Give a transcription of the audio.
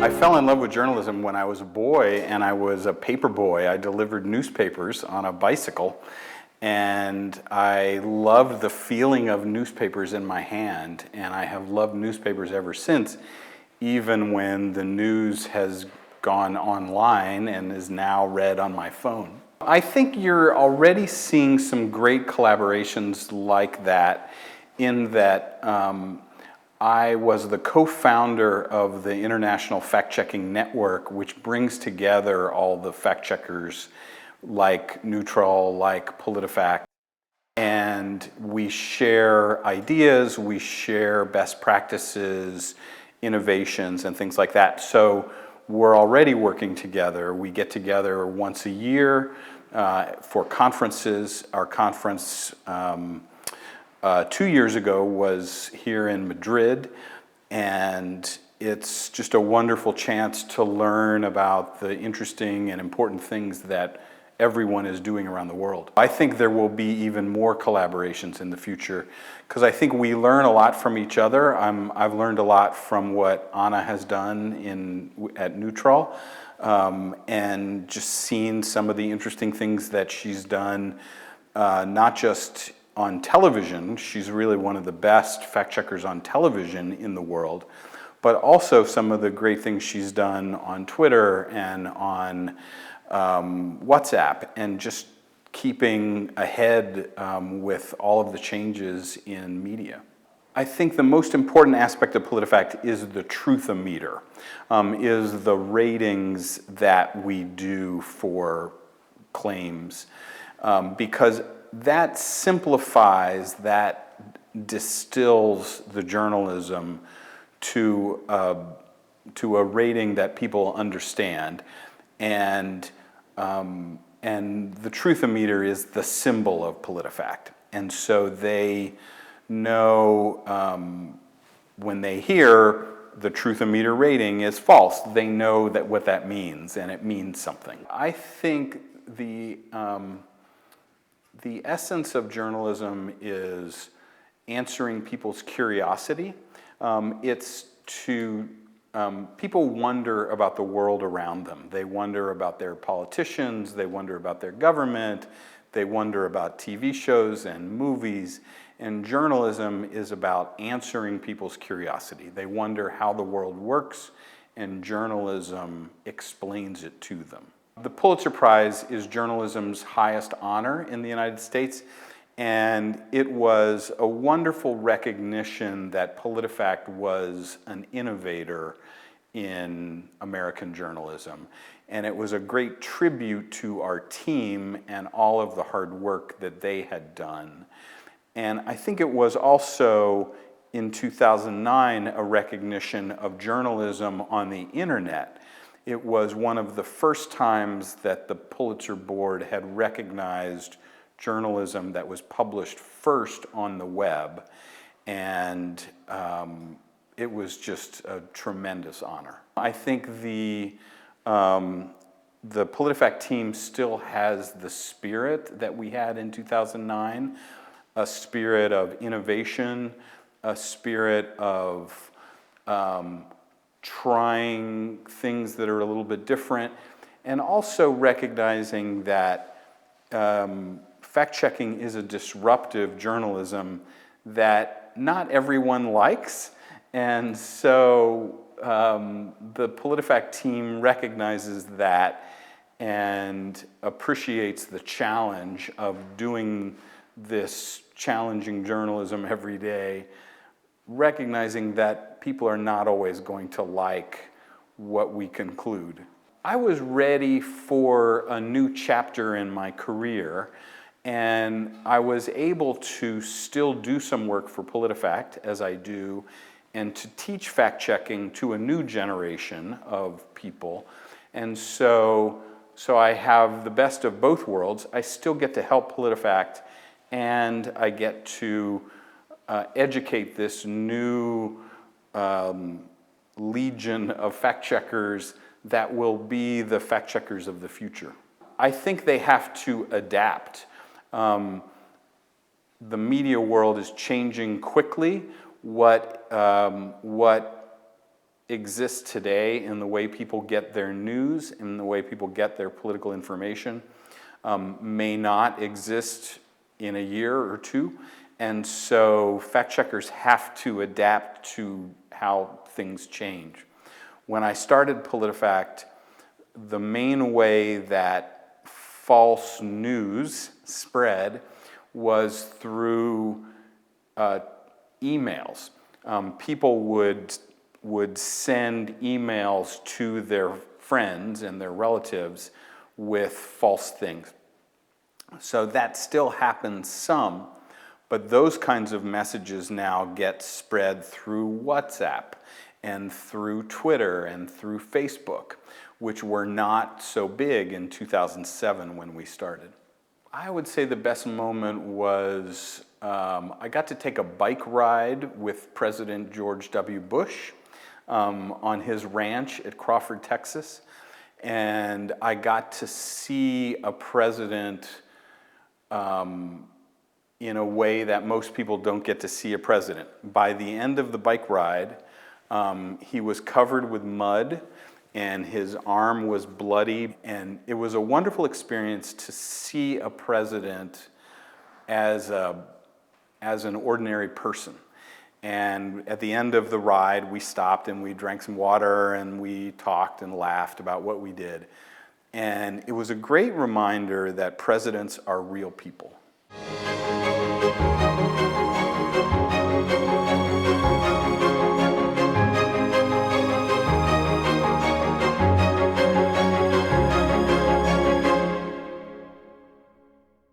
I fell in love with journalism when I was a boy, and I was a paper boy. I delivered newspapers on a bicycle, and I loved the feeling of newspapers in my hand, and I have loved newspapers ever since, even when the news has gone online and is now read on my phone. I think you're already seeing some great collaborations like that, in that I was the co-founder of the International Fact-Checking Network, which brings together all the fact-checkers like Neutral, like PolitiFact, and we share ideas, we share best practices, innovations, and things like that. So we're already working together. We get together once a year for conferences. Our conference 2 years ago was here in Madrid, and it's just a wonderful chance to learn about the interesting and important things that everyone is doing around the world. I think there will be even more collaborations in the future, because I think we learn a lot from each other. I've learned a lot from what Anna has done at Neutral, and just seen some of the interesting things that she's done, not just on television. She's really one of the best fact checkers on television in the world, but also some of the great things she's done on Twitter and on WhatsApp, and just keeping ahead with all of the changes in media. I think the most important aspect of PolitiFact is the truthometer, is the ratings that we do for claims, because that simplifies, that distills the journalism to a rating that people understand, and the truthometer is the symbol of PolitiFact, and so they know when they hear the truthometer rating is false, they know that what that means, and it means something. I think the essence of journalism is answering people's curiosity. It's to, people wonder about the world around them. They wonder about their politicians, they wonder about their government, they wonder about TV shows and movies, and journalism is about answering people's curiosity. They wonder how the world works, and journalism explains it to them. The Pulitzer Prize is journalism's highest honor in the United States, and it was a wonderful recognition that PolitiFact was an innovator in American journalism. And it was a great tribute to our team and all of the hard work that they had done. And I think it was also, in 2009, a recognition of journalism on the internet. It was one of the first times that the Pulitzer Board had recognized journalism that was published first on the web, and it was just a tremendous honor. I think the PolitiFact team still has the spirit that we had in 2009, a spirit of innovation, a spirit of trying things that are a little bit different, and also recognizing that fact-checking is a disruptive journalism that not everyone likes, and so the PolitiFact team recognizes that and appreciates the challenge of doing this challenging journalism every day, recognizing that people are not always going to like what we conclude. I was ready for a new chapter in my career, and I was able to still do some work for PolitiFact, as I do, and to teach fact-checking to a new generation of people. And so I have the best of both worlds. I still get to help PolitiFact, and I get to educate this new legion of fact-checkers that will be the fact-checkers of the future. I think they have to adapt. The media world is changing quickly. What exists today in the way people get their news, in the way people get their political information, may not exist in a year or two. And so fact checkers have to adapt to how things change. When I started PolitiFact, the main way that false news spread was through emails. People would send emails to their friends and their relatives with false things. So that still happens some, but those kinds of messages now get spread through WhatsApp and through Twitter and through Facebook, which were not so big in 2007 when we started. I would say the best moment was I got to take a bike ride with President George W. Bush on his ranch at Crawford, Texas. And I got to see a president in a way that most people don't get to see a president. By the end of the bike ride, he was covered with mud and his arm was bloody. And it was a wonderful experience to see a president as an ordinary person. And at the end of the ride, we stopped and we drank some water and we talked and laughed about what we did. And it was a great reminder that presidents are real people.